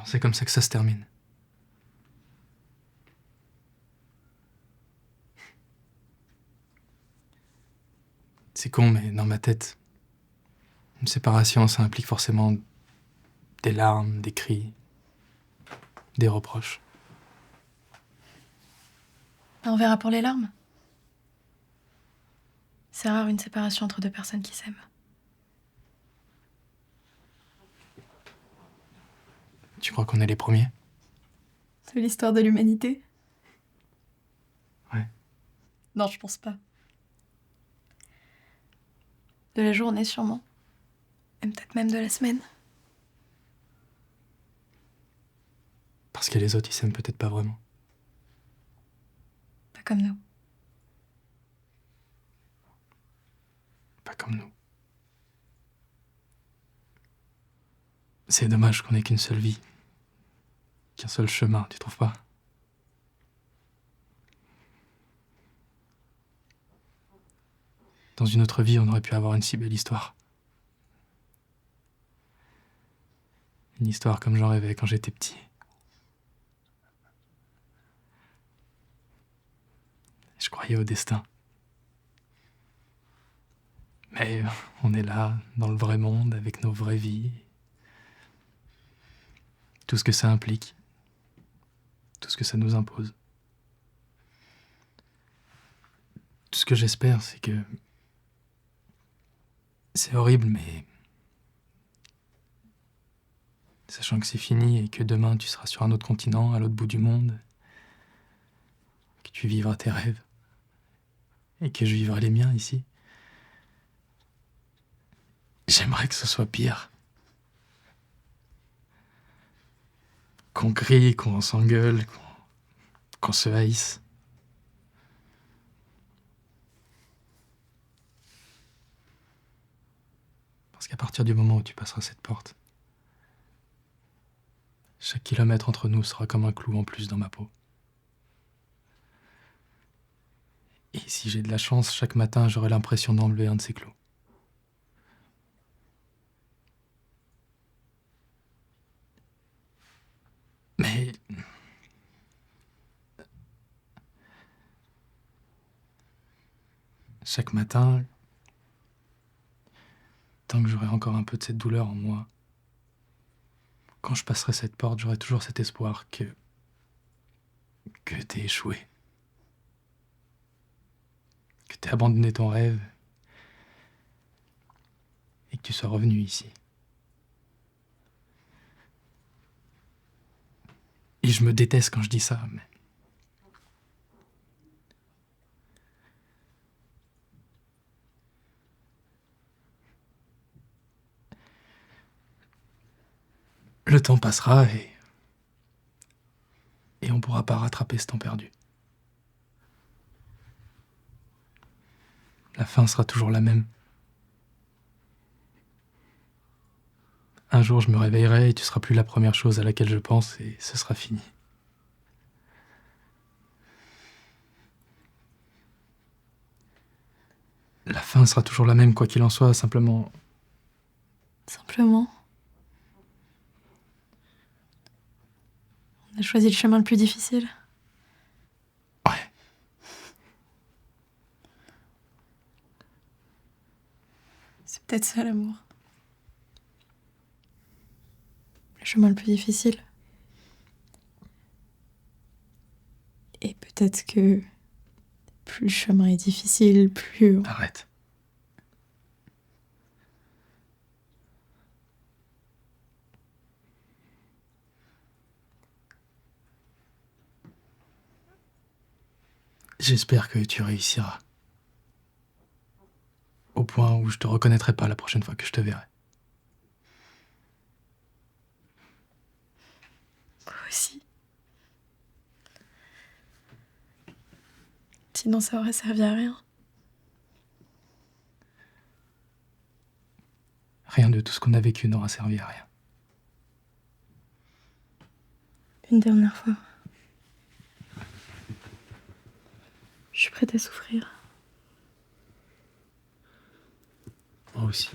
Alors c'est comme ça que ça se termine. C'est con, mais dans ma tête, une séparation, ça implique forcément des larmes, des cris, des reproches. On verra pour les larmes. C'est rare une séparation entre deux personnes qui s'aiment. Tu crois qu'on est les premiers? C'est l'histoire de l'humanité? Ouais. Non, je pense pas. De la journée sûrement. Et peut-être même de la semaine. Parce que les autres, ils s'aiment peut-être pas vraiment. Pas comme nous. Pas comme nous. C'est dommage qu'on ait qu'une seule vie. Qu'un seul chemin, tu trouves pas? Dans une autre vie, on aurait pu avoir une si belle histoire. Une histoire comme j'en rêvais quand j'étais petit. Je croyais au destin. Mais on est là, dans le vrai monde, avec nos vraies vies. Tout ce que ça implique. Tout ce que ça nous impose. Tout ce que j'espère, c'est que... C'est horrible, mais... Sachant que c'est fini et que demain tu seras sur un autre continent, à l'autre bout du monde, que tu vivras tes rêves, et que je vivrai les miens ici. J'aimerais que ce soit pire. Qu'on crie, qu'on s'engueule, qu'on se haïsse. Parce qu'à partir du moment où tu passeras cette porte, chaque kilomètre entre nous sera comme un clou en plus dans ma peau. Et si j'ai de la chance, chaque matin, j'aurai l'impression d'enlever un de ces clous. Mais... chaque matin, tant que j'aurai encore un peu de cette douleur en moi, quand je passerai cette porte, j'aurai toujours cet espoir que t'aies échoué. Que t'aies abandonné ton rêve et que tu sois revenu ici. Et je me déteste quand je dis ça, mais... Le temps passera et on pourra pas rattraper ce temps perdu. La fin sera toujours la même. Un jour, je me réveillerai et tu seras plus la première chose à laquelle je pense et ce sera fini. La fin sera toujours la même, quoi qu'il en soit, simplement... Simplement. On a choisi le chemin le plus difficile. Ouais. C'est peut-être ça l'amour. Le chemin le plus difficile. Et peut-être que plus le chemin est difficile, plus... Arrête. J'espère que tu réussiras. Au point où je te reconnaîtrai pas la prochaine fois que je te verrai. Moi aussi. Sinon ça aurait servi à rien. Rien de tout ce qu'on a vécu n'aura servi à rien. Une dernière fois. Je suis prête à souffrir. Moi aussi.